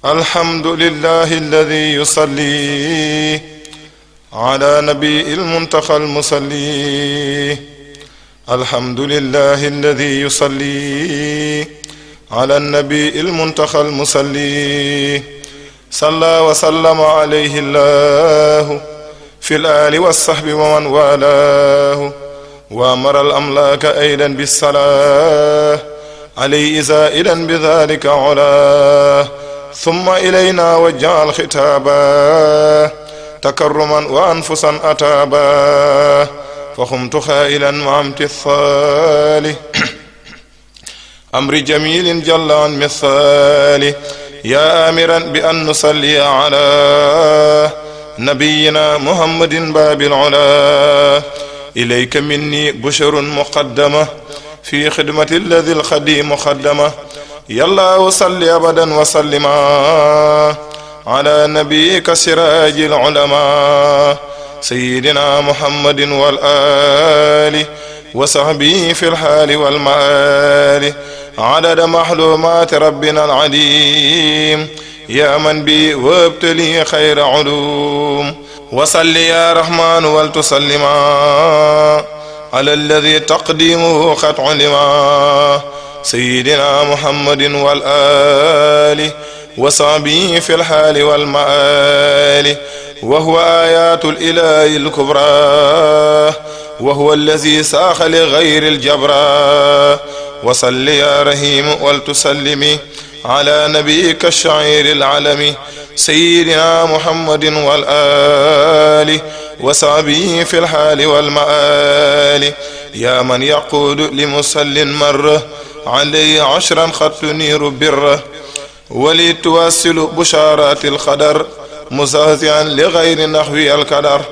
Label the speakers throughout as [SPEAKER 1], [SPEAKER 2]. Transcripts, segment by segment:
[SPEAKER 1] الحمد لله الذي يصلي على نبي المنتقى المصلي. الحمد لله الذي يصلي على النبي المنتقى المصلي. صلى وسلم عليه الله في الآل والصحب ومن والاه، وأمر الأملاك أيضا بالصلاة عليه زائدا بذلك علاه. ثم إلينا وجه الخطابا تكرما وأنفسا أتابا، فقمت خائلا مع امتثاله أمر جميل جل عن مثاله، يا آمرا بأن نصلي على نبينا محمد باب العلا. إليك مني بشر مقدمة في خدمة الذي الخديم مقدمة. يلا صل أبدا وسلم على نبيك سراج العلماء سيدنا محمد والآل وصحبه في الحال والمآل، عدد محلومات ربنا العليم، يا من بي وابتلي خير علوم. وصل يا رحمن ولتسلما على الذي تقديمه قد علما سيدنا محمد والآل وصحبه في الحال والمآل. وهو آيات الإله الكبرى، وهو الذي ساخ لغير الجبرى. وصل يا رحيم ولتسلمي على نبيك الشعير العلمي سيدنا محمد والآل وصحبه في الحال والمآل، يا من يقود لمصل مرة عليه عشرا قد تنير بره، ولتواصل بشارات الخدر مزهزعا لغير نحو القدر.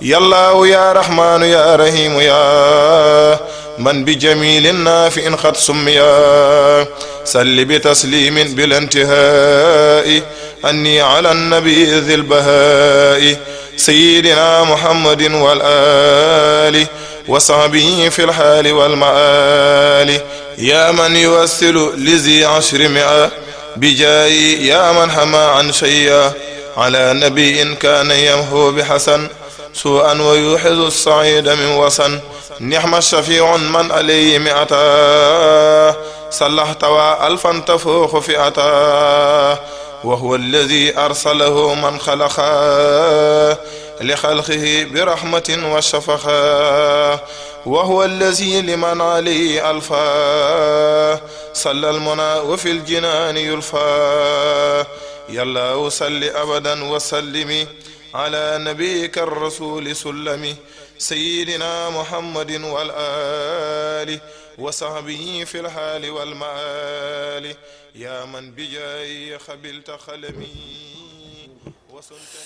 [SPEAKER 1] يا الله يا رحمن يا رحيم يا من بجميل نافع قد سميا، سل بتسليم بلا انتهاء أني على النبي ذي البهاء سيدنا محمد والآل وصحبه في الحال والمآل، يا من يوصل لذي 100 بجاي، يا من حمى عن شيئا على نبي كان يمحو بحسن سوءا ويوحظ الصعيد من وسن. نعم الشفيع من عليه 100 صلحت وألفا تفوق فئتا، وهو الذي أرسله من خلقا لخلقه برحمة وشفقا، وهو الذي لمن عليه ألفا صلى المنى وفي الجنان يلفا. يلا صل أبدا وسلمي على نبيك الرسول سلمي سيدنا محمد والآل وصحبه في الحال والمآل، يا من بجاي خبلت خلمي.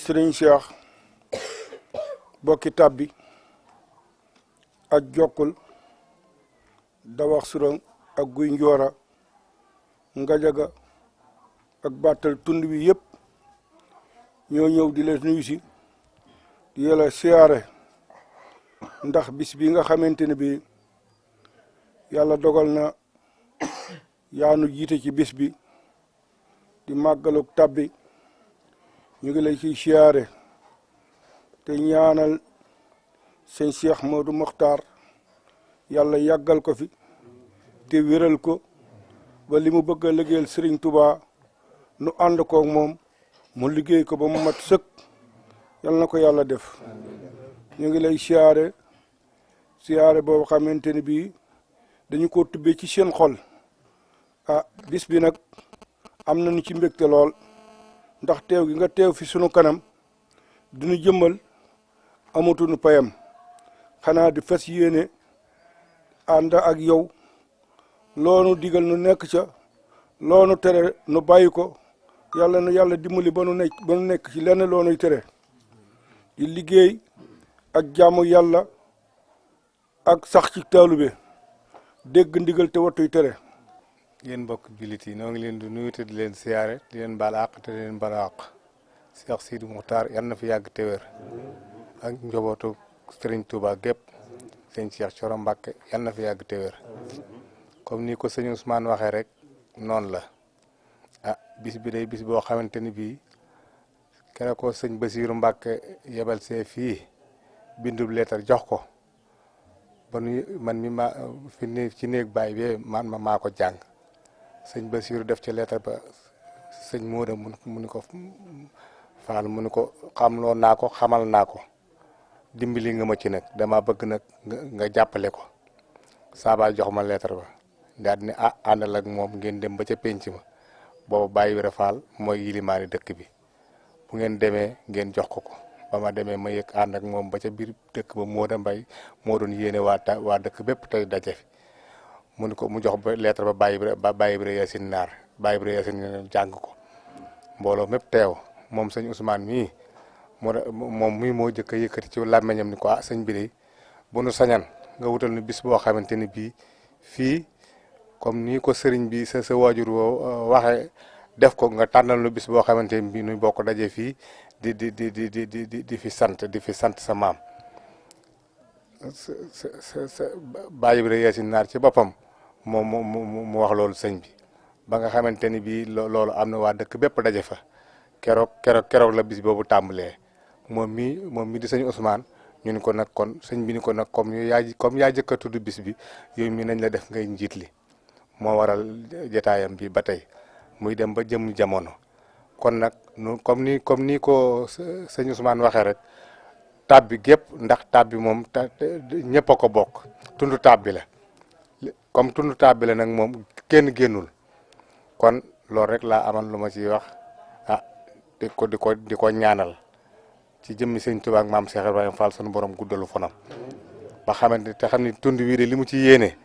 [SPEAKER 2] Sëriñ Cheikh bokki tabbi ak jokkul dawax surang ak guy njoora ngajaga ak bàttal tund wi yëpp ñoo ñëw di la nuyu si di la siyaare ndax bis bi nga xamante ne bi yàlla dogal na yaanu jiite ci bis bi di màggaluk tabbi. ñu ngi lay ciy siyaare te ñaanal sëñ Cheikh Modou Mokhtar yàlla yàggal ko fi te wéral ko ba li mu bëgg a liggéeyal Serigne Touba nu ànd koog moom mu liggéey ko ba mu mat sëkk yal na ko yàlla def. ñu ngi lay siyaare boobu xamante ne bii dañu ko tubbee ci seen xol. bis bi nag am nañu ci mbégte lool ndax teew gi nga teew fi sunu kanam duñu jëmmal amatuñu payam, xanaa di fas yéene ànd ak yow loonu digal nu nekk ca loonu tere nu bàyyi ko. yàlla nu yàlla dimbali ba nu nekk ci lenn loonuy tere di liggéey ak jaamu yàlla ak sax ci taalube dégg ndigal te wattuy tere.
[SPEAKER 3] yéen mbokk jullit yi noo ngi leen di nuyu te di leen siyaare di leen baal àq te di leen baal àq. Cheikh Sidi Mokhtar yal na fi yàgg te wér ak njabootu Serigne Touba gépp sëñ Cheikh Thioro Mbacké yal na fi yàgg te wér comme ni ko sëñ Ousmane waxee rek noonu la bis bi day bis boo xamante ni bii keroog ko sëñ Basiiru Mbàkke yebal see fii bindub leetar jox ko ba nu man mi ma fi ne ci néeg baay bi maa ko jàng sëñ Basiiru def ci leetar ba sëñ Mooda mu ni ko Faal mu ni ko xamloo naa ko xamal naa ko dimbali nga ma ci nag dama bëgg nag nga jàppale ko saaba jox ma leetar ba daal di ne àndal ak moom ngeen dem ba ca penc ma boobu Baye Ibra Fall mooy yilimaani dëkk bi bu ngeen demee ngeen jox ko ba ma demee ma yëg ànd ak moom ba ca biir dëkk ba Mooda Mbay moo doon yéene waa dëkk bépp tey daje fi mu ni ko mu jox ba lettre ba Baye Ibra Yaasin Naar Baye Ibra Yaasin Naar jàng ko mbooloo mépp teew moom sëñ Ousmane mii moom mii moo jëkk a yëkkati ci làmmeñam ni ko sëñ bi de bu nu sañan nga wutal nu bis boo xamante ni bii fii comme nii ko sëriñ bi sa waajur woo waxe def ko nga tànnal nu bis boo xamante ni bii nu bokk daje fii di fi sant sa maam sa Baye Ibra Yaasin Naar ci boppam mu wax loolu sëñ bi ba nga xamante ni bii loolu am na waa dëkk bépp daje fa keroog la bis boobu tàmbalee moom mi di sëñ Ousmane ñu ni ko nag kon sëñ bi ni ko nag comme yaa jëkk a tudd bis bi yow mi nañ la def ngay njiit li moo waral jotaayam bi ba tey muy dem ba jëm jamono kon nag comme ni ko sëñ Ousmane waxee rek tab bi gépp ndax tab bi moom ñëpp a ko bokk tund tab bi la comme tund tab bi la nag moom kenn génnul kon loolu rek laa amal lu ma ciy wax di ko ñaanal ci jëmmi sëñ Tuubaa ak maam Cheikh Ibrahima Fall sunu borom guddalu fanam ba xamante te xam ni tund wii de li mu ci yéene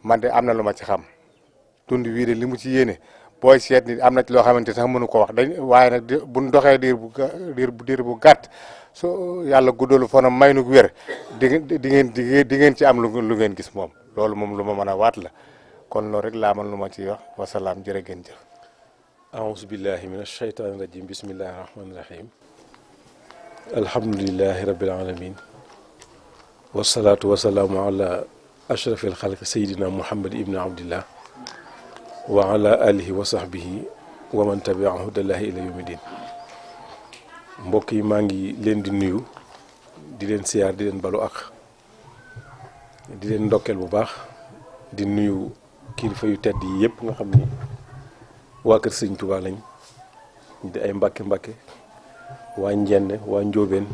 [SPEAKER 3] man de am na lu ma ci xam tund wii de li mu ci yéene booy seet ni am na ci loo xamante sax mënu ko wax waaye nag buñ doxee diir bu gàtt so yàlla guddalu fanam may nu wér di ngeen ci am lu ngeen gis moom loolu moom lu ma mën a waat la kon loolu rek laa man lu ma ciy wax wasalaam jërë ngeen jëf.
[SPEAKER 4] aouzu billahi min ashaytaani rajim bismillahi rahmaani rahim alhamdulilahi rabbil alamin wasalaatu wasalaamu ala ashrafil xalqi sayidina muhammad ibni abdillah wa ala alihi wa sahbihi wa man tabi'ahu hudallahi ila yawmi din mbokk yi maa ngi leen di nuyu di leen siyaar di leen balu ak di leen ndokkeel bu baax di nuyu kilifa yu tedd yi yëpp nga xam ni waa kër sëñ Tuubaa lañ di ay mbàkke waa njenne waa njóobeen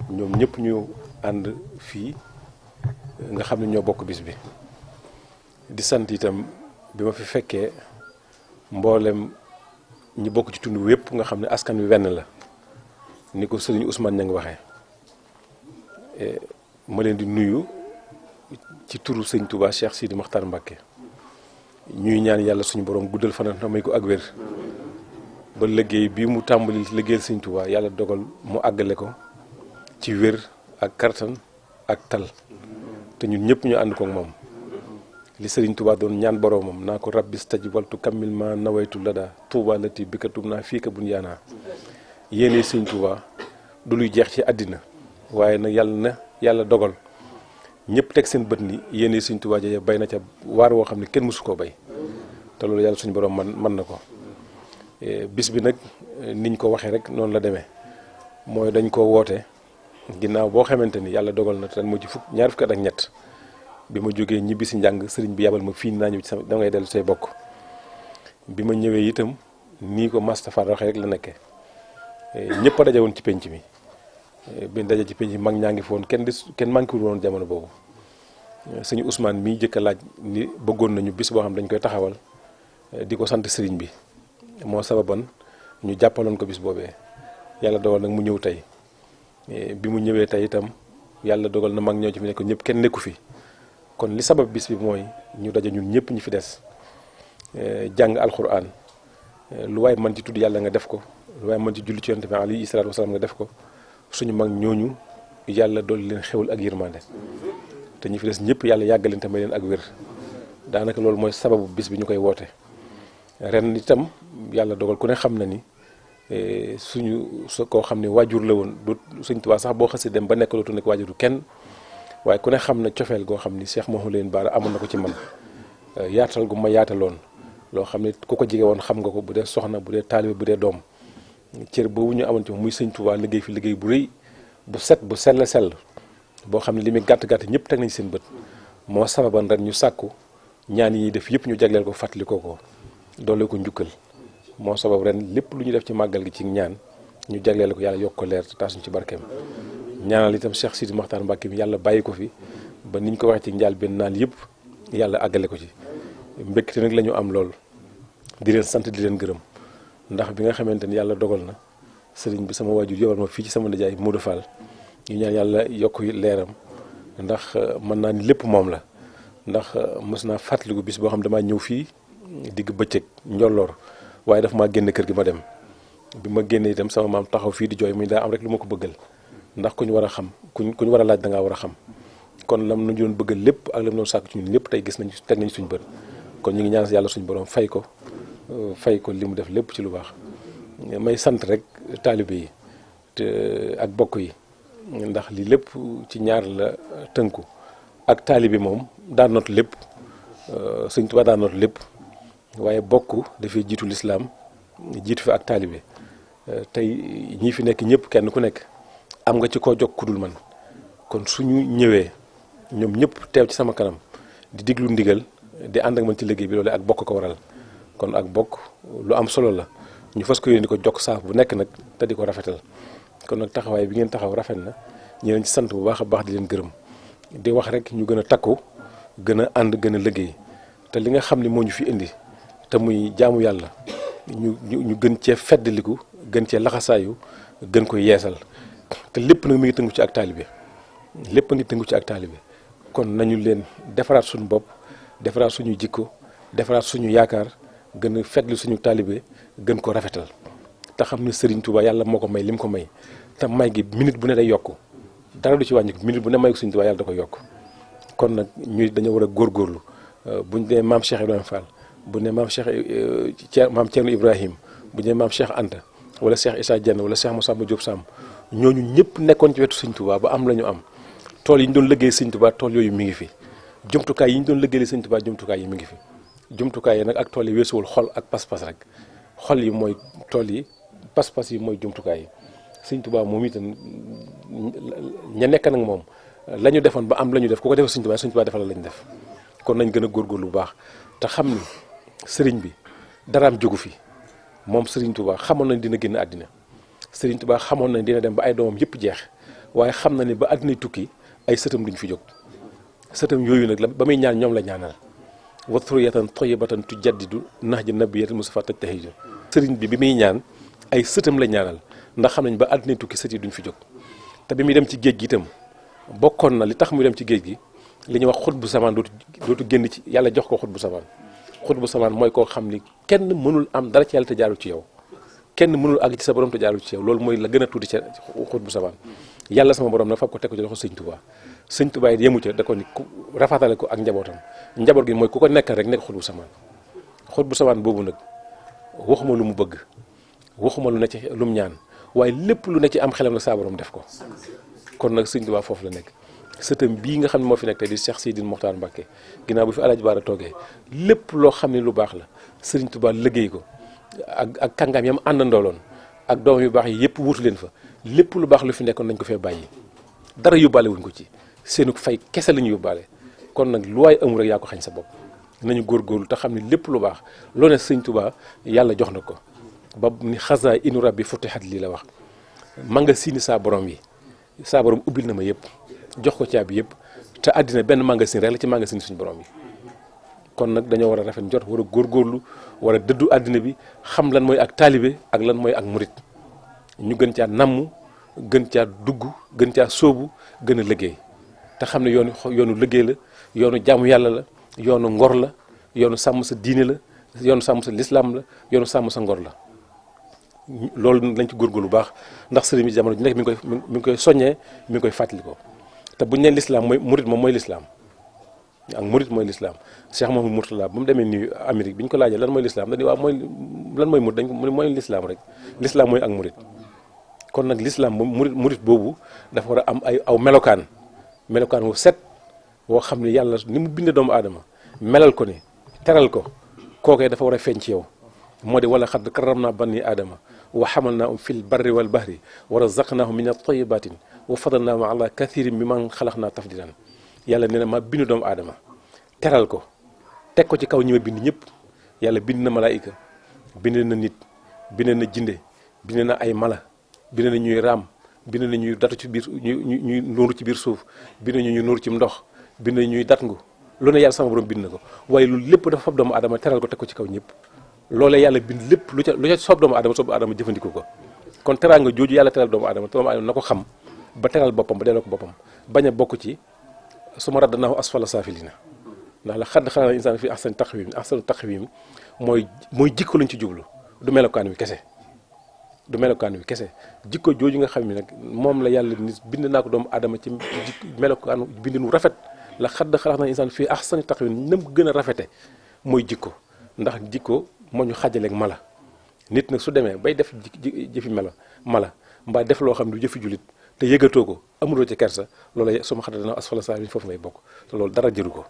[SPEAKER 4] ñoom ñëpp ñu ànd fii nga xam ne ñoo bokk bis bi di sant itam bi ma fi fekkee mboolem ñi bokk ci tund wépp nga xam ne askan wi wenn la ni ko sëriñ Ousmane ña ngi waxee ma leen di nuyu ci turu sëñ Touba Cheikh Sidi Makhtar Mbacké ñuy ñaan yàlla suñu borom guddal fanam may ko ak wér ba liggéey bi mu tàmbali liggéeyal sëñ Touba yàlla dogal mu àggale ko ci wér ak kartan ak tal te ñun ñëpp ñu ànd ko ak moom li sëriñ Touba doon ñaan boromam naa ko rabbi stajib waltu kammil ma nawaytu lada Touba lati bikatum naa fii ka bun yaanaa yéene sëñ Touba du luy jeex ci àddina waaye nag yàlla dogal ñëpp teg seen bët ni yéene sëñ Touba ja bay na ca waar woo xam ne kenn mësu koo bay te loolu yàlla suñu borom mën na ko bis bi nag niñ ko waxee rek noonu la demee mooy dañ ko woote ginnaaw boo xamante ni yàlla dogal na te moo ci ñaar fukki at ak ñett bi ma jógee ñibbi si njàng sëriñ bi yabal ma fii naa ñëw ci sama da ngay dellu say bokk bi ma ñëwee itam nii ko Moustapha waxee rek la nekkee ñëpp a daje woon ci penc mi bi daje ci penc mi mag ñaa ngi fi woon kenn manqué woon jamono boobu sëñ Ousmane mii jëkk a laaj ni bëggoon nañu bis boo xam dañ koy taxawal di ko sant sëriñ bi moo sababan ñu jàppaloon ko bis boobee yàlla dogal nag mu ñëw tey bi mu ñëwee tey itam yàlla dogal na mag ñoo ci fi nekk ñëpp kenn nekku fi kon li sabab bis bi mooy ñu daje ñun ñëpp ñi fi des jàng alquran lu waay mën ci tudd yàlla nga def ko lu waay mën ci julli ci yonent bi alayhi salaatu wasalaam nga def ko suñu mag ñooñu yàlla dolli leen xewul ak yërmande te ñi fi des ñëpp yàlla yàggal leen te may leen ak wér daanaka loolu mooy sababu bis bi ñu koy woote ren itam yàlla dogal ku ne xam na ni koo xam ne waajur la woon du Sëñ Tuubaa sax boo xasee dem ba nekk dootu nekk waajuru kenn waaye ku ne xam na cofeel goo xam ni Cheikh Mouhamadou Lamine Bara amoon na ko ci man yaatal gu ma yaataloon loo xam ne ku ko jege woon xam nga ko, bu dee soxna, bu dee taalibe, bu dee doom. cër boobu ñu amoon ci muy sëñ Touba liggéey fi liggéey bu rëy bu set bu sell boo xam ne li muy gàtt-gàtt ñëpp teg nañ seen bët, moo sababan ren ñu sàkku ñaan yi def yëpp ñu jagleel ko fàttali ko doole ko njukkal. moo sabab ren lépp lu ñu def ci màggal gi ci ñaan ñu jagleel ko yàlla yokk ko leer te taasuñ ci barkeem. ñaanal itam Cheikh Sidi Mokhtar Mbacké mi yàlla bàyyi ko fi ba niñ ko waxee ci njaal benn naan yëpp yàlla àggale ko ci. mbégte nag la ñu am lool di leen sant di leen gërëm ndax bi nga xamante ni yàlla dogal na sëriñ bi sama waajur yowal ma fii ci sama nijaay Modou Fall ñu ñaan yàlla yokk leeram ndax mën naa ni lépp moom la. ndax mos naa fàttaliku bis boo xam damaa ñëw fii digg bëccëg njolloor waaye daf maa génn kër gi ma dem bi ma génnee itam sama maam taxaw fii di jooy muy daa am rek lu ma ko bëggal ndax ku ñu war a xam ku ñu war a laaj da ngaa war a xam kon lam nañu doon bëggal lépp ak lam doon sàkk ci ñun lépp tey gis nañ teg nañ suñu bët kon ñu ngi ñaan yàlla suñu borom fay ko li mu def lépp ci lu baax. may sant rek taalibe yi te ak bokk yi ndax li lépp ci ñaar la tënku. ak taalibe moom daan not lépp sëñ Tuubaa daan not lépp waaye bokk dafay jiitu lislaam jiitu fi ak taalibe tey ñii fi nekk ñëpp kenn ku nekk am nga ci koo jokk ku dul man kon suñu ñëwee ñoom ñëpp teew ci sama kanam di diglu ndigal di ànd ak man ci liggéey bi loolu ak bokk ko waral kon ak bokk lu am solo la ñu fas ko yéene di ko jokk saaf bu nekk nag te di ko rafetal kon nag taxawaay bi ngeen taxaw rafet na ñu leen ci sant bu baax a baax di leen gërëm. di wax rek ñu gën a takku gën a ànd gën a liggéey te li nga xam ne moo ñu fi indi te muy jaamu yàlla ñu gën cee feddaliku gën cee laxasaayu gën koy yeesal te lépp nag mi ngi tëngu ci ak taalibe lépp ngi tëngu ci ak taalibe kon nañu leen defaraat suñu bopp defaraat suñu jikko defaraat suñu yaakaar gën a feddli suñu taalibe gën ko rafetal te xam ne Serigne Touba yàlla moo ko may lim ko may te may gi minute bu ne day yokku dara du ci wàññi minute bu ne may ko Sëriñ Tuubaa yàlla da ko yokk kon nag ñuy dañoo war a góorgóorlu buñ dee maam Cheikh Ibrahima Fall bu ne maam maam Thierno Ibrahim bu ne maam Cheikh Anta wala Cheikh Issa Diène wala Cheikh Massamba Diop Samb ñooñu ñëpp nekkoon ci wetu Sëriñ Tuubaa ba am la ñu am tool yi ñu doon liggéey Sëriñ Tuubaa tool yooyu mi ngi fi jumtukaay yi ñu doon liggéey Sëriñ Tuubaa jumtukaay yi mi ngi fi jumtukaay yi nag ak tool yi weesuwul xol ak pas-pas rek xol yi mooy tool yi pas-pas yi mooy jumtukaay yi Sëriñ Tuubaa moom itam ña nekk nag moom la ñu defoon ba am la ñu def ku ko defee Sëriñ Tuubaa defal la ñu def kon nañ gën a góorgóorlu bu baax te xam ni sëriñ bi daraam jógu fi moom Sëriñ Tuubaa xamoon nañ dina génn àddina Sëriñ Tuubaa xamoon nañ dina dem ba ay doomam yëpp jeex waaye xam na ni ba àddina tukki ay sëtam duñ fi jóg sëtam yooyu nag la ba muy ñaan ñoom la ñaanal wa zurriyatan tayyibatan tujaddidu nahja nabiyyatil Mustafa tajtahidu sëriñ bi muy ñaan ay sëtam la ñaanal ndax xam nañ ba àddina tukki sët yi duñ fi jóg te bi muy dem ci géej gi itam bokkoon na li tax muy dem ci géej gi li ñuy wax xut bu samaan dootu génn ci yàlla jox ko xut bu samaan mooy koo xam ni kenn mënul am dara ci yàlla te jaarul ci yow kenn mënul àgg ci sa borom te jaarul ci yow loolu mooy la gën a tuuti ci xut bu samaan yàlla sama borom nag fab ko teg ko ci loxo sëñ Tuubaa it yemu ca da ko ni ku rafatale ko ak njabootam njaboot gi mooy ku ko nekkal rek nekk xut bu samaan boobu nag waxuma lu mu bëgg waxuma lu ne ci lu mu ñaan waaye lépp lu ne ci am xelam la saa borom def ko kon nag Sëriñ Tuubaa foofu la nekk sëtam bii nga xam ne moo fi nekk tey di Cheikh Sidi Mokhtar Mbacké ginnaaw bu fi Alaaji Baara toogee lépp loo xam ne lu baax la Sëriñ Tuubaa liggéey ko ak kàngaam yam àndandooloon ak doom yu baax yi yëpp wuutu leen fa lépp lu baax lu fi nekkoon nañ ko fee bàyyi dara yóbbaale wuñ ko ci seenu fay kese la ñu yóbbaale kon nag lu waay amul rek yaa ko xañ sa bopp nañu góorgóorlu te xam ne lépp lu baax loo ne Sëriñ Tuubaa yàlla jox na ko ba ni xasaa inu rabbi futihat lii la wax ma nga siini saa borom yi saa borom ubbil na ma yëpp jox ko caabi yëpp te àddina benn magasin rek la ci magasin suñu borom yi kon nag dañoo war a rafet njort war a góorgóorlu war a dëddu àddina bi xam lan mooy ak taalibe ak lan mooy ak murit ñu gën caa namm gën caa dugg gën caa sóobu gën a liggéey te xam ne yoonu liggéey la yoonu jaamu yàlla la yoonu ngor la yoonu sàmm sa diine la yoonu sàmm sa lislaam la yoonu sàmm sa ngor la loolu lañ ci góorgóorlu bu baax ndax sëriñ bi jamono ji nekk mi ngi koy soññee mi ngi koy fàttali ko te buñu nee lislaam mooy murit moom mooy lislaam ak murit mooy lislaam Cheikh Mouhamadou Mourtala ba mu demee nii Amérique bi ñu ko laajee lan mooy lislaam dañuy waaw mooy lan mooy murit dañ ko mooy lislaam rek lislaam mooy ak murit kon nag lislaam moom murit boobu dafa war a am aw melokaan wu set woo xam ne yàlla ni mu bindee doomu aadama melal ko ni teral ko kookee dafa war a feeñ ci yow moo di wala xadd karam naa bani aadama wa xamalnaahum fil barri wal bahri wa razaqnaahum min at-tayyibatin wa fadalnaahum ala kathirin mimman xalaqnaa tafdilan yàlla nee na ma bind doomu aadama teral ko teg ko ci kaw ñi ma bind ñëpp yàlla bind na malaayika bind na nit bind na jinde bind na ay mala bind na ñuy raam bind na ñuy datu ci biir ñuy nóoru ci biir suuf bind na ñuy nóoru ci ndox bind na ñuy datngu lu ne yàlla sama borom bind na ko waaye loolu lépp dafa fab doomu aadama teral ko teg ko ci kaw ñëpp loolee yàlla bind lépp lu ca soob doomu aadama jëfandikoo ko kon teraanga jooju yàlla teral doomu aadama na ko xam ba teral boppam ba delloo ko boppam bañ a bokk ci suma raddanaahu asfala saafilina ndax la xadd xalaqnal insaana fi ahsani taqwiim mooy jikko lañ ci jublu du melokaan wi kese jikko jooju nga xam ne nag moom la yàlla nit bind naa ko doomu aadama ci melokaanu bindinu rafet la xadd xalaqnal insaana fi ahsani taqwiim nam gën a rafete mooy jikko ndax jikko moo ñu xàjjaleeg mala nit nag su demee bay def jëfi mala mbaa def loo xam ne du jëfi jullit te yëgatoo ko amuloo ci kersa loolu suma xadd dana asfala saafiliin foofu ngay bokk te loolu dara jëru ko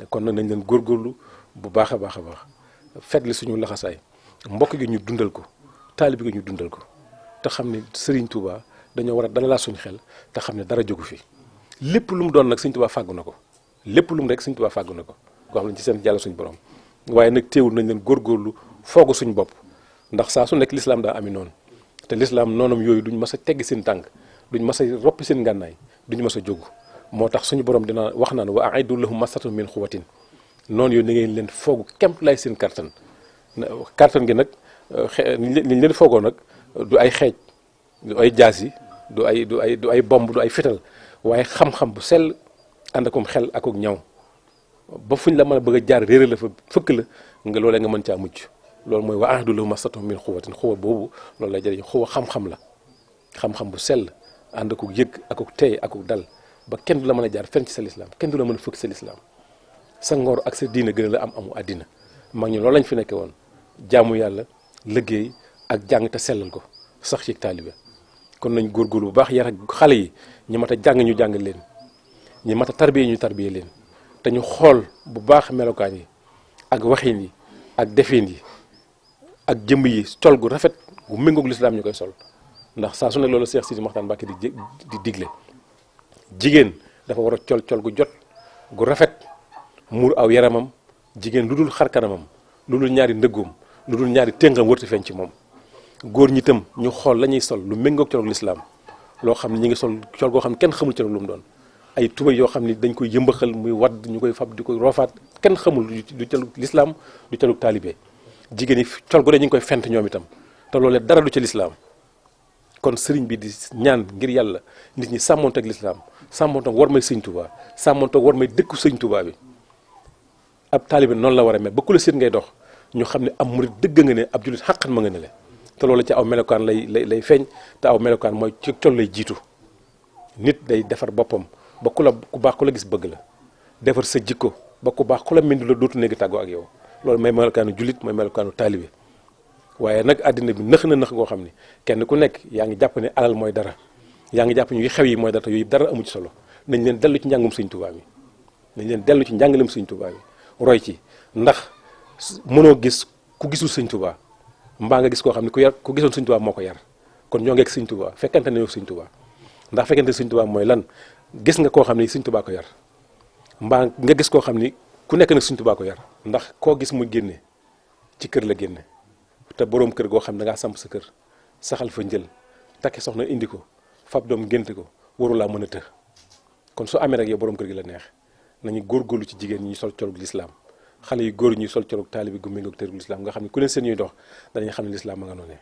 [SPEAKER 4] kon nag nañ leen góorgóorlu bu baax a baax fetli suñu laxasaay mbokk gi ñu dundal ko taalibe gi ñu dundal ko te xam ne Serigne Touba dañoo war a dalalaat suñu xel te xam ne dara jógu fi lépp lu mu doon nag Serigne Touba fàggu na ko lépp lu mu rek Serigne Touba fàggu na ko koo xam ne ci seen jàll suñu borom waaye nag teewul nañ leen góorgóorlu foogu suñu bopp ndax saa su nekk lislaam daa ami noonu te lislaam noonam yooyu duñ mas a tegg seen tànk duñ mas a roppi seen ngànnaay duñ mas a jógu moo tax suñu borom dina wax naan wa a'iddu lahum mastata'tum min quwwatin noonu yooyu na ngeen leen foogu kemt lay seen kartan gi nag liñ leen foogoo nag du ay xeej du ay jaas yi du ay bomb du ay fital waaye xam-xam bu sell ànd akum xel akuk ñaw ba fuñ la mën a bëgg a jaar réere la fa fëkk la nga loolee nga mën caa mucc loolu mooy wa a'iddu lahum mastata'tum min quwwatin xuwa boobu loolu lay jëriñ xuwa xam-xam la xam-xam bu sell ànd akuk yëg akuk tey akuk dal ba kenn du la mën a jaar fenn ci sa lislaam kenn du la mën a fëkk sa lislaam sa ngor ak sa diina gën a la amu àddina mag ñi loolu lañ fi nekke woon jaamu yàlla liggéey ak jàng te sellal ko sax ci taalibe kon nañ góorgóorlu bu baax yar ak xale yi ñi mat a jàng ñu jàng leen ñi mat a tarbiye ñu tarbiye leen te ñu xool bu baax melokaan yi ak waxin yi ak defin yi ak jëmb yi col gu rafet gu méngoog lislaam ñu koy sol ndax saa su ne loolu Cheikh Sidi Mokhtar Mbacké di digle jigéen dafa war a col gu jot gu rafet muur aw yaramam jigéen lu dul xar kanamam lu dul ñaari ndëggoom lu dul ñaari téngam wërti feeñ ci moom góor ñi itam ñu xool la ñuy sol lu méngoog colog lislaam loo xam ne ñu ngi sol col goo xam ne kenn xamul colog lu mu doon ay tubay yoo xam ne dañ koy yëmbaxal muy wadd ñu koy fab di koy roofaat kenn xamul du colog lislaam du colog taalibe jigéen yi col gu ne ñu ngi koy fent ñoom itam te loolee dara du ca lislaam kon sëriñ bi di ñaan ngir yàlla nit ñi sàmmonteeg lislaam sàmmonteeg war may sëñ Touba sàmmonteeg war may dëkku sëñ Touba bi ab taalibe noonu la war a mel ba ku la seet ngay dox ñu xam ne am murid dëgg nga ne ab jullit xàqan ma nga ne le te loolu ci aw melokaan lay feeñ te aw melokaan mooy ci col lay jiitu nit day defar boppam ba ku baax ku la gis bëgg la defar sa jikko ba ku baax ku la mindi la dootu néegi tàggoo ak yow loolu mooy melokaanu jullit mooy melokaanu taalibe waaye nag àddina bi nëx na nëx goo xam ne kenn ku nekk yaa ngi jàpp ne alal mooy dara yaa ngi jàpp ne yu xew yi mooy dara te yooyu dara amu ci solo nañ leen dellu ci njàngum sëñ Touba mi nañ leen dellu ci njàngalem sëñ Touba mi roy ci ndax mënoo gis ku gisul sëñ Touba mbaa nga gis koo xam ne ku gisoon sëñ Touba moo ko yar kon ñoo ngi ak sëñ Touba fekkante ne yow sëñ Touba ndax fekkante sëñ Touba mooy lan gis nga koo xam ne sëñ Touba ko yar mbaa nga gis koo xam ni ku nekk nag sëñ Touba ko yar ndax koo gis muy génne ci kër la génne te boroom kër goo xam ne da ngaa samp sa kër saxal fa njël takki soxna indi ko fab doom génte ko warulaa mën a të kon su amee rek yow boroom kër gi la neex nañu góorgóorlu ci jigéen ñi ñu sol colug lislaam xale yu góor ñuy sol colug taalibi gu méngoog tërgu lislaam nga xam ne ku leen seen ñuy dox danañ xam ne lislaam ma nga noonee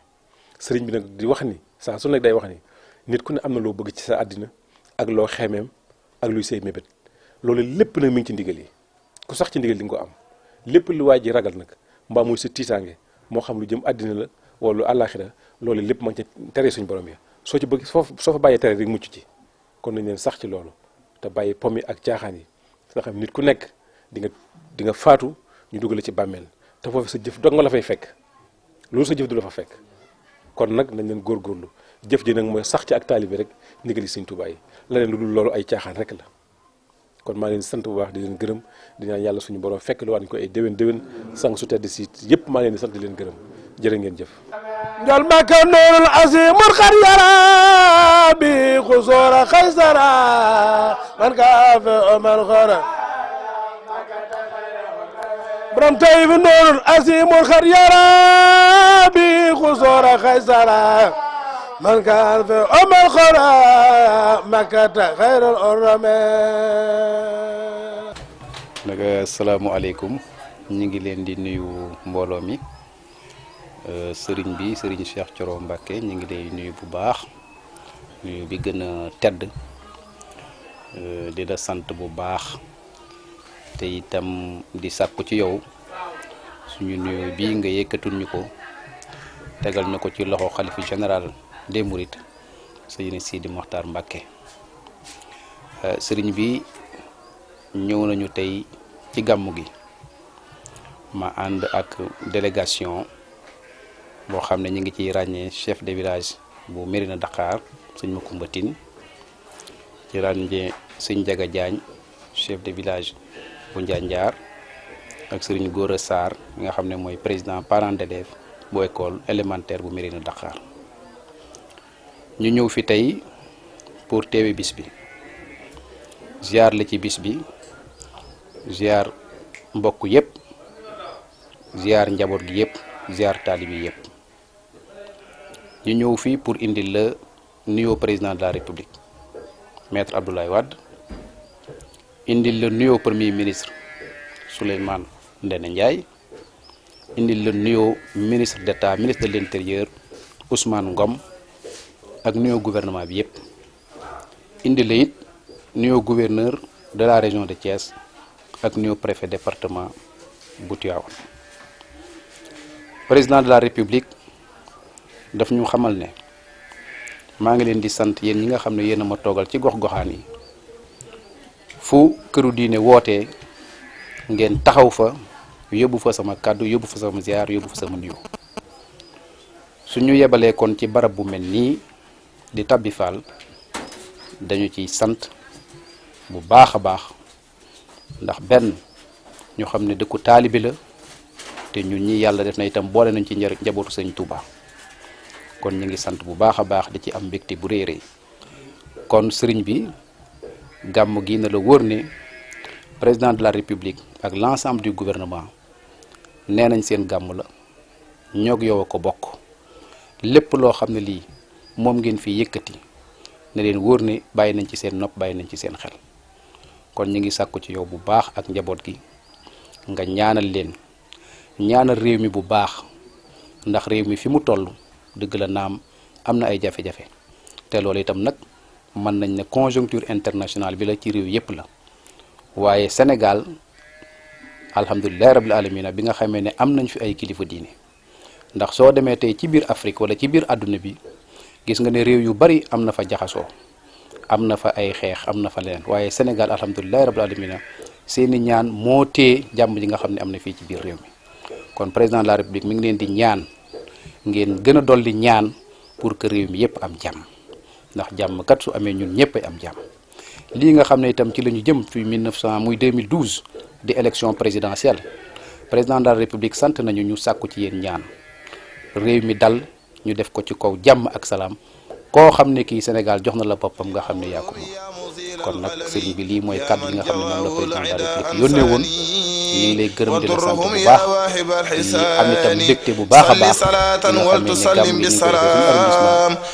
[SPEAKER 4] sëriñ bi nag di wax ni saa su nekk day wax ni nit ku ne am na loo bëgg ci sa àddina ak loo xeemeem ak luy say mébét loolu lépp nag mi ngi ci ndigal yi ku sax ci ndigal di nga ko am lépp lu waay ji ragal nag mbaa muy sa tiitaange moo xam lu jëm àddina la wala lu àllaaxira loolu lépp ma ngi ci tere suñu borom ya soo ci bëgg soo fa bàyyee tere rek mucc ci kon nañ leen sax ci loolu te bàyyi pom yi ak caaxaan yi nga xam nit ku nekk di nga faatu ñu dugal ci bàmmeel te foofu sa jëf dong nga la fay fekk loolu sa jëf du la fa fekk kon nag nañ leen góorgóorlu jëf ji nag mooy sax ci ak taalibe rek ndigali Sëñ Tuubaa yi leneen lu dul loolu ay caaxaan rek la kon maa leen di sant bu baax di leen gërëm di ñaan yàlla suñu borom fekk lu waat ñu ko ay déwén sang su tedd si yëpp maa leen di sant di leen gërëm jërë ngeen jëf
[SPEAKER 5] njol Makka noorul asimul xar yara bi xusoora xaysara man ka fe omar xora borom Taïf noorul asimul xar yara bi xusoora xaysara man ka fe omar xora makkata xayrul orame.
[SPEAKER 6] nag asalaamaaleykum ñu ngi leen di nuyu mbooloo mi sëriñ bi sëriñ Cheikh Thioro Mbacké ñu ngi lay nuyu bu baax nuyu bi gën a tedd di la sant bu baax te itam di sàkku ci yow suñu nuyu bii nga yëkkatul ñu ko tegal na ko ci loxo xalifa général des Mourides sëriñ Sidi Mokhtar Mbacké sëriñ bi ñëw nañu tey ci gàmmu gi ma ànd ak délégation boo xam ne ñu ngi ciy ràññee chef de village bu Mérina Dakhar sëñ Makumba Tine ci ràññee sëñ Jaga Jaañ chef de village bu Njanjaar ak sëriñ Góora Sarr mi nga xam ne mooy président parent d'élèves bu école élémentaire bu Mérina Dakhar ñu ñëw fi tey pour teewe bis bi ziar la ci bis bi ziar mbokk yëpp ziar njaboot gi yëpp ziar taalibi yëpp ñu ñëw fii pour indil la nuyoo président de la république maître Abdoulaye Wade indil la nuyoo premier ministre Souleymane Ndéné Ndiaye indil la nuyoo ministre d'état ministre de l'intérieur Ousmane Ngom ak nuyoo gouvernement bi yëpp indil la it nuyoo gouverneur de la région de Thiès ak nuyoo préfet département bu Tivaouane président de la république daf ñu xamal ne maa ngi leen di sant yéen ñi nga xam ne yéen a ma toogal ci gox-goxaan yi fu këru diine wootee ngeen taxaw fa yóbbu fa sama kàddu yóbbu fa sama ziar yóbbu fa sama nuyoo suñu yebalee kon ci barab bu mel nii di Tabbi Fall dañu ciy sant bu baax a baax ndax benn ñu xam ne dëkku taalibi la te ñun ñi yàlla def na itam boole nañ ci njabootu sëñ Touba kon ñu ngi sant bu baax a baax di ci am mbégte bu rëy rëy kon sëriñ bi gàmm gi na la wóor ne président de la république ak l'ensemble du gouvernement nee nañ seen gàmm la ñoog yow a ko bokk lépp loo xam ne lii moom ngeen fi yëkkati ne leen wóor ne bàyyi nañ ci seen nopp bàyyi nañ ci seen xel kon ñu ngi sàkku ci yow bu baax ak njaboot gi nga ñaanal leen ñaanal réew mi bu baax ndax réew mi fi mu toll dëgg la naam am na ay jafe-jafe te loolu itam nag mën nañ ne conjoncture internationale bi la ci réew yépp la waaye Sénégal alhamdulilah rabbil alamina bi nga xamee ne am nañ fi ay kilifa diine ndax soo demee tey ci biir Afrique wala ci biir àdduna bi gis nga ne réew yu bari am na fa jaxasoo am na fa ay xeex am na fa leneen waaye Sénégal alhamdulilah rabbil alamina seeni ñaan moo tee jàmm ji nga xam ne am na fii ci biir réew mi kon président de la république mi ngi leen di ñaan ngeen gën a dolli ñaan pour que réew mi yépp am jàmm ndax jàmm kat su amee ñun ñëpp ay am jàmm lii nga xam ne itam ci la ñu jëm fi 2012 di élection présidentielle président de la république sant nañu ñu sàkku ci yéen ñaan réew mi dal ñu def ko ci kaw jàmm ak salaam koo xam ne kii Sénégal jox na la boppam nga xam ne yaa ko moom kon nag sëriñ bi lii mooy kàddu yi nga xam ne moom la président de la république yónnee woon ñu ngi lay gërëm di la sant bu baax di am itam mbégte bu baax a baax di nga xam ne gàmm gi ñu koy def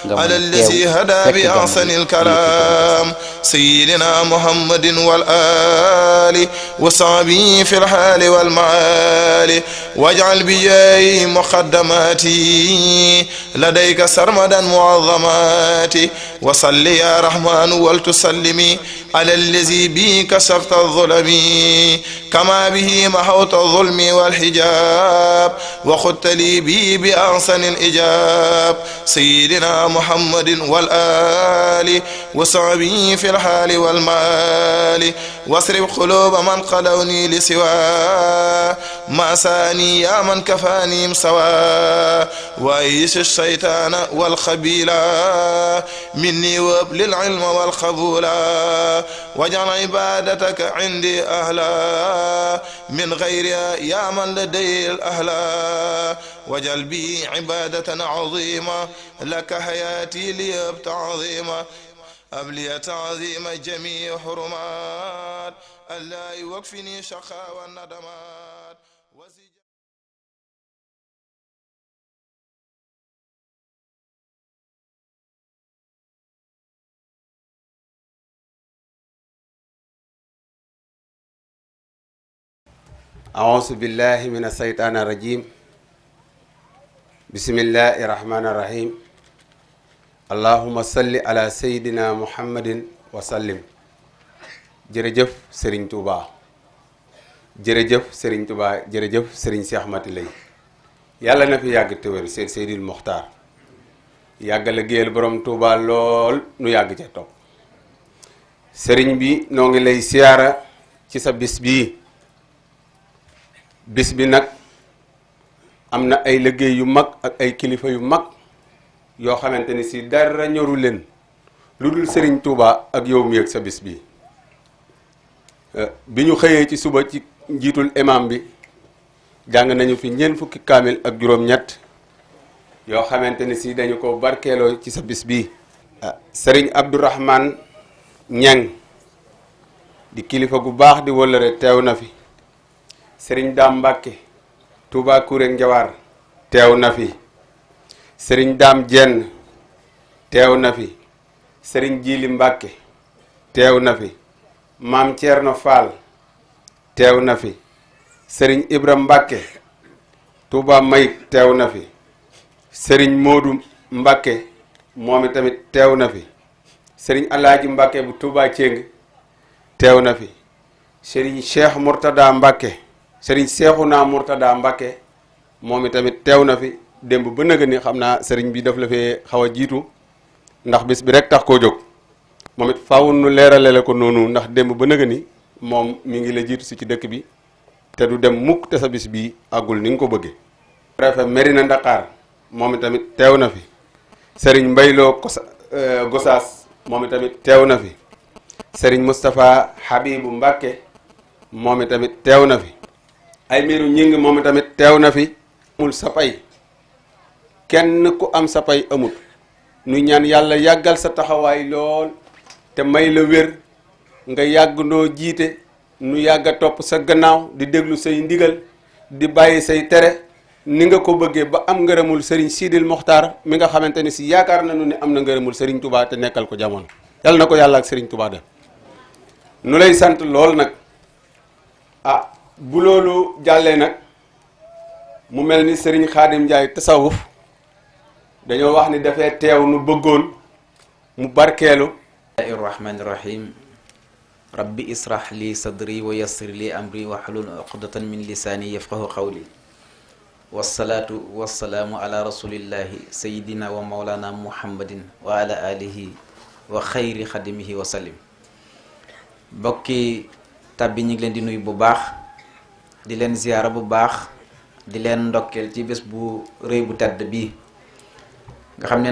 [SPEAKER 1] على الذي هدى بأحسن الكلام سيدنا محمد والآل وصحبه في الحال والمعال واجعل بجاه مقدماتي لديك سرمدا معظماتي وصل يا رحمن ولتسلمي على الذي به كشفت الظلم كما به به محوت الظلم والحجاب وخدت لي بي بأحسن الإجاب سيدنا محمد والآل وصحبه في الحال والمال واصرف قلوب من قلوني لسواه ما ساني يا من كفاني مسواه وأيش الشيطان والخبيلا مني وابل العلم والقبولا واجعل عبادتك عندي أهلا من غيرها يا من لدي الأهلا واجعل بي عبادة عظيمة لك حياتي ليبت عظيمة أبلي تعظيم جميع حرمات ألا يوقفني شقاء والندمات
[SPEAKER 7] أعوذ بالله من الشيطان الرجيم بسم الله الرحمن الرحيم اللهم صل على سيدنا محمد وسلم jërëjëf Serigne Touba jërëjëf Serigne Touba jërëjëf Serigne Cheikh Mati Lay yàlla na fi yàgg te wér Seyd Seydil Mokhtar yàgg liggéeyal borom Touba lool nu yàgg ca topp Serigne bi noo ngi lay siyaara ci sa bis bii bis bi nag am na ay liggéey yu mag ak ay kilifa yu mag yoo xamante ni si dara ñoru leen lu dul Serigne Touba ak yow mi ak sa bis bi bi ñu xëyee ci suba ci njiitul imam bi jàng nañu fi ñeent fukki kaamil ak juróom-ñett yoo xamante ni si dañu ko barkeeloo ci sa bis bi Serigne Abdourahmane Ñang di kilifa gu baax di wëllëre teew na fi Serigne Dame Mbacke Touba Kouré Njawaar teew na fi Serigne Dame Jenn teew na fi Serigne Jili Mbacke teew na fi Maam Thierno Fall teew na fi Serigne Ibra Mbacke Touba May teew na fi Serigne Modou Mbacke moom tamit teew na fi Serigne Alaaji Mbacke bu Touba Thieng teew na fi Serigne Cheikh Mourtada Mbacke Serigne Cheikhouna Mourtada Mbacke moom tamit teew na fi démb ba nëga ni xam naa Serigne bi daf la fee xaw a jiitu ndax bis bi rek tax koo jóg moom it faaw nu leerale la ko noonu ndax démb ba nëga ni moom mi ngi la jiitu si ci dëkk bi te du dem mukk te sa bis bi àggul ni nga ko bëggee. préfet Mérina Dakhar moom tamit teew na fi Serigne Mbayloo Gosaas moom tamit teew na fi Serigne Moustapha Habibou Mbacke moom tamit teew na fi ay miiru ñing moom tamit teew na fi. amul sa pay kenn ku am sa pay amul nu ñaan yàlla yàggal sa taxawaay lool te may la wér nga yàgg ndoo jiite nu yàgg a topp sa gannaaw di déglu say ndigal di bàyyi say tere ni nga ko bëggee ba am ngërëmul Serigne Sidil Mokhtar mi nga xamante ni si yaakaar nañu ne am na ngërëmul Serigne Touba te nekkal ko jamono yàlla na ko yàlla ak Serigne Touba def nu lay sant lool nag bu loolu jàllee nag mu mel ni Serigne Khadim Ndiaye tasawuf dañoo wax ni dafay teew nu bëggoon mu barkeelu.
[SPEAKER 8] bismillahi rahmani rahim rabbi israh li sadri wa yassir li amri wahlul uqdatan min lisaani yafqahu qawli wassalaatu wassalaamu ala rasulillahi sayidina wa maulana muhammadin wa ala alihi wa xayri xadimihi wa sallim. bokki tabbi ñu ngi leen di nuyu bu baax di leen ziyaara bu baax di leen ndokkeel ci bés bu rëy bu tedd bii nga xam ne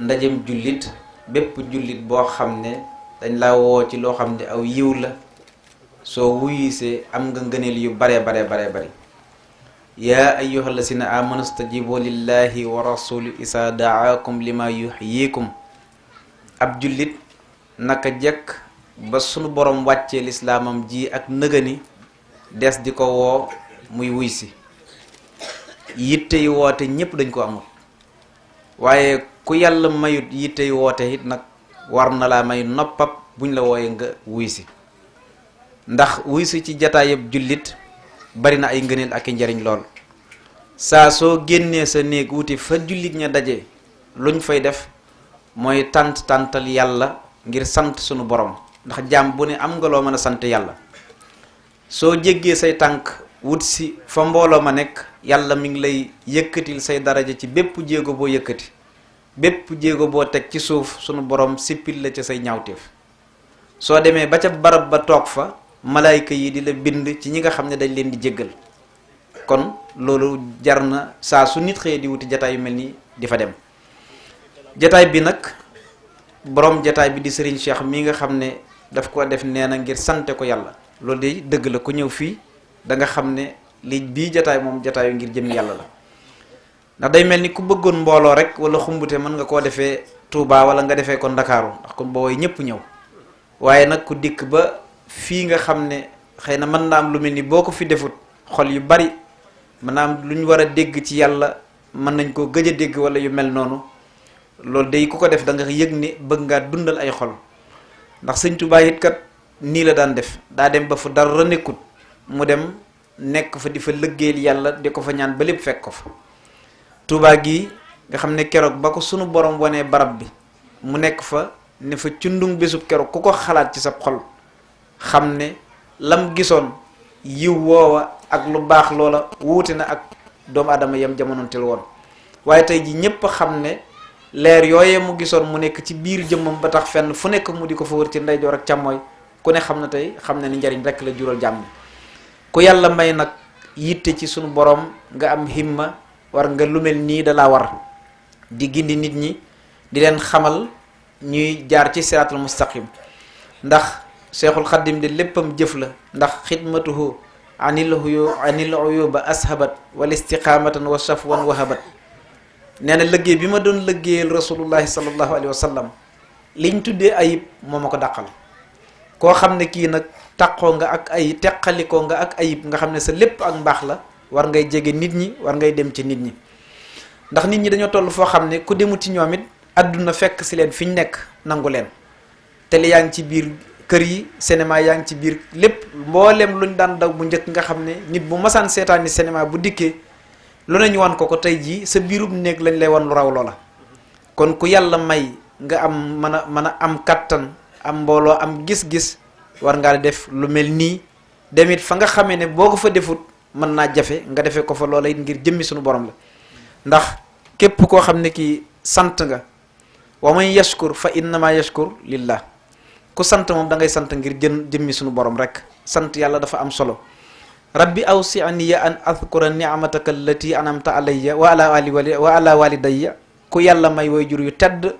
[SPEAKER 8] ndajem jullit bépp jullit boo xam ne dañ la woo ci loo xam ne aw yiw la soo wuyisee am nga ngëneel yu bare bari yaa ayyuhal lazina amanu stajibu lillahi wa rasuli isa daakum lima yuhyikum ab jullit naka jekk ba sunu borom wàccee lislaamam ji ak nëgëni des di ko woo muy wuy si yitte yi woote ñépp dañ ko amul waaye ku yàlla mayut yitte yi woote it nag war na laa may noppab buñ la wooyee nga wuy si ndax wuy si ci jataayab jullit bari na ay ngëneel ak i njariñ lool saa soo génnee sa néeg wuti fa jullit ña daje luñ fay def mooy tàntal yàlla ngir sant sunu borom ndax jaam bu ne am nga loo mën a sant yàlla soo jéggee say tànk wut si fa mbooloo ma nekk yàlla mi ngi lay yëkkatil say daraja ci bépp jéego boo yëkkati bépp jéego boo teg ci suuf sunu borom sippil la ca say ñaawteef soo demee ba ca barab ba toog fa malaayka yi di la bind ci ñi nga xam ne dañ leen di jéggal kon loolu jar na saa su nit xëyee di wuti jataay yu mel nii di fa dem. jataay bi nag borom jataay bi di Serigne Cheikh mii nga xam ne daf ko def nee na ngir sante ko yàlla loolu de dëgg la ku ñëw fii da nga xam ne li bii jataay moom jataayu ngir jëm yàlla la ndax day mel ni ku bëggoon mbooloo rek wala xumbute mën nga koo defee Touba wala nga defee ko Ndakaaru ndax kon boo woy ñëpp ñëw waaye nag ku dikk ba fii nga xam ne xëy na mën naa am lu mel ni boo ko fi defut xol yu bari mën naa am lu ñu war a dégg ci yàlla mën nañ koo gëj a dégg wala yu mel noonu loolu day ku ko def da nga yëg ni bëgg ngaa dundal ay xol ndax sëñ Touba it kat nii la daan def daa dem ba fu dara nekkut mu dem nekk fa di fa lëggéeyal yàlla di ko fa ñaan ba lépp fekk ko fa Touba gii nga xam ne keroog ba ko sunu borom wanee barab bi mu nekk fa ne fa cundung bésub keroog ku ko xalaat ci sa xol xam ne lam gisoon yiw woowa ak lu baax loola wuute na ak doomu aadama yam jamonoonteel woon waaye tey ji ñépp xam ne leer yooyee mu gisoon mu nekk ci biir jëmmam ba tax fenn fu nekk mu di ko fa wër ci ndeyjoor ak càmmooy ku ne xam na tey xam ne ni njariñ rekk la jural jàmm ku yàlla may nag yitte ci sunu borom nga am himma war nga lu mel nii dalaa war di gindi nit ñi di leen xamal ñuy jaar ci siraatul mustaqim ndax Seexul Xaddim de léppam jëf la ndax xidmatuhu anil uyuba ashabat wal istiqamatan wa safwan wahabat nee na liggéey bi ma doon liggéeyal rasulullahi sallallahu alayhi wa sallam liñ tuddee ayib moo ma ko dàqal koo xam ne kii nag taqoo nga ak ay teqalikoo nga ak ayib nga xam ne sa lépp ak mbaax la war ngay jege nit ñi war ngay dem ci nit ñi ndax nit ñi dañoo toll foo xam ne ku demut ci ñoom it àdduna fekk si leen fi ñu nekk nangu leen télé yaa ngi ci biir kër yi cinéma yaa ngi ci biir lépp mboolem luñ daan daw bu njëkk nga xam ne nit bu masaan seetaani cinéma bu dikkee lu ne ñu wan ko tey jii sa biirub néeg lañ lay wan lu raw loola kon ku yàlla may nga am mën a am kattan am mbooloo am gis-gis war ngaa def lu mel nii demit fa nga xamee ne boo ko fa defut mën naa jafe nga defee ko fa loola it ngir jëmmi suñu borom la ndax képp koo xam ne kii sant nga wa man yashkur fa innama yashkur lillah ku sant moom da ngay sant ngir jëmmi suñu borom rek sant yàlla dafa am solo rabbi awsi'ni an adhkura ni'mataka allati an'amta alayya wa ala walidayya ku yàlla may way jur yu tedd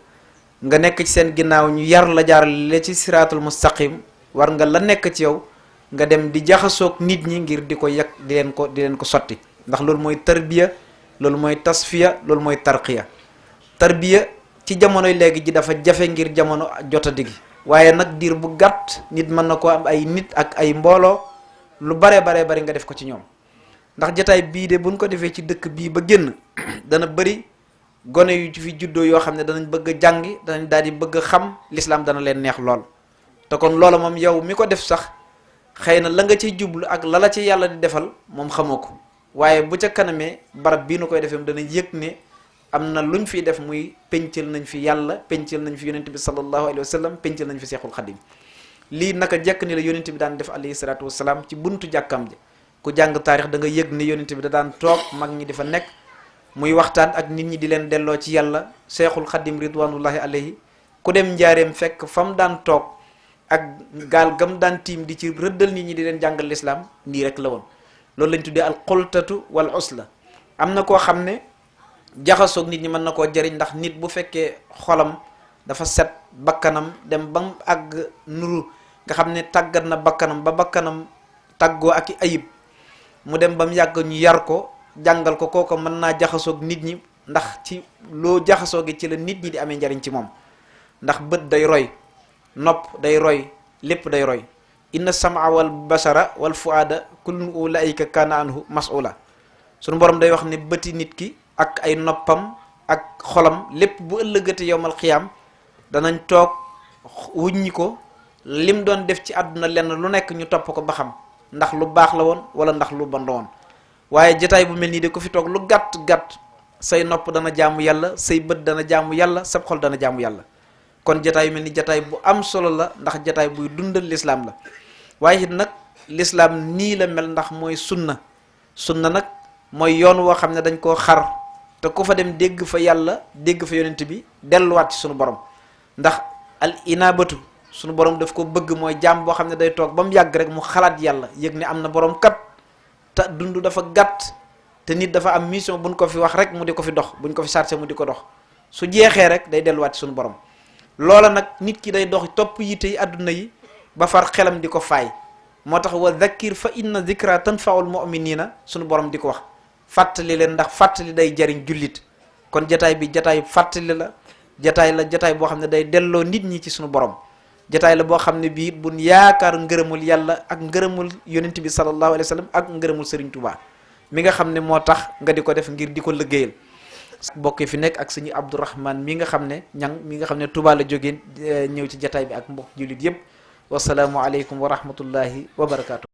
[SPEAKER 8] nga nekk ci seen ginnaaw ñu yar la jaarale ci siraatul mustaqim war nga la nekk ci yow nga dem di jaxasoog nit ñi ngir di ko yàq di leen ko sotti ndax loolu mooy tarbiya loolu mooy tasfiya loolu mooy tarqiya tarbiya ci jamonoy léegi ji dafa jafe ngir jamono jotadi gi waaye nag diir bu gàtt nit mën na koo am ay nit ak ay mbooloo lu bare nga def ko ci ñoom ndax jataay bii de buñ ko defee ci dëkk bii ba génn dana bëri gone yu ci fi juddoo yoo xam ne danañ bëgg a jàngi danañ daal di bëgg a xam lislaam dana leen neex lool te kon loola moom yow mi ko def sax xëy na la nga ciy jublu ak la ci yàlla di defal moom xamoo ko waaye bu ca kanamee barab bii nu koy defee danañ yëg ne am na luñ fiy def muy pencal nañ fi yàlla pencal nañ fi yonent bi sallallahu alayhi wa sallam pencal nañ fi seexul xadim lii naka jekk ni la yonent bi daan def alayhi salaatu wasalaam ci buntu jàkkam ji ku jàng taarix da nga yëg ne yonent bi da daan toog mag ñi di fa nekk muy waxtaan ak nit ñi di leen delloo ci yàlla seexul xadim ridwanullahi alayhi ku dem njaareem fekk fa mu daan toog ak gaal gam daan tiim di ci rëddal nit ñi di leen jàngal lislaam nii rek la woon loolu lañ tuddee al xultatu wal usla am na koo xam ne jaxasoog nit ñi mën na koo jariñ ndax nit bu fekkee xolam dafa set bakkanam dem ba mu àgg nuru nga xam ne tàggat na bakkanam ba bakkanam tàggoo ak i ayib mu dem ba mu yàgg ñu yar ko jàngal ko kooko mën naa jaxasoog nit ñi ndax ci loo jaxasoo gi ci la nit ñi di amee njariñ ci moom ndax bët day roy nopp day roy lépp day roy inna samaa wal basara wal fuaada kullu ulaika kaana anhu mas'ula suñu borom day wax ne bëti nit ki ak ay noppam ak xolam lépp bu ëllëgate yowmal xiyaam danañ toog wuññi ko lim doon def ci àdduna lenn lu nekk ñu topp ko ba xam ndax lu baax la woon wala ndax lu bon la woon waaye jataay bu mel nii de ko fi toog lu gàtt say nopp dana jaamu yàlla say bët dana jaamu yàlla sab xol dana jaamu yàlla kon jataay yu mel ni jataay bu am solo la ndax jataay buy dundal lislaam la waaye it nag l'islam nii la mel ndax mooy sunna nag mooy yoon woo xam ne dañ koo xar te ku fa dem dégg fa yàlla dégg fa yonent bi delluwaat ci sunu borom ndax al inabatu sunu borom daf ko bëgg mooy jaam boo xam ne day toog ba mu yàgg rek mu xalaat yàlla yëg ne am na borom kat te dund dafa gàtt te nit dafa am mission buñ ko fi wax rek mu di ko fi dox buñ ko fi chargé mu di ko dox su jeexee rek day delluwaat ci sunu borom loola nag nit ki day dox topp yitte yi àdduna yi ba far xelam di ko faay moo tax wa dhakkir fa inna dhikra tanfaul muminina sunu borom di ko wax fàttali leen ndax fàttali day jariñ jullit kon jataay bi jataay fàttali la jataay boo xam ne day delloo nit ñi ci sunu borom jataay la boo xam ne bii buñ yaakaar ngërëmul yàlla ak ngërëmul yonent bi sallallahu alayhi wa sallam ak ngërëmul Serigne Touba mi nga xam ne moo tax nga di ko def ngir di ko liggéeyal mbokk fi nekk ak suñu Abdourahman mi nga xam ne mi nga xam ne Touba la jógee ñëw ci jataay bi ak mbokk jullit yëpp wasalaamu aleykum wa rahmatullahi wa barakaatu.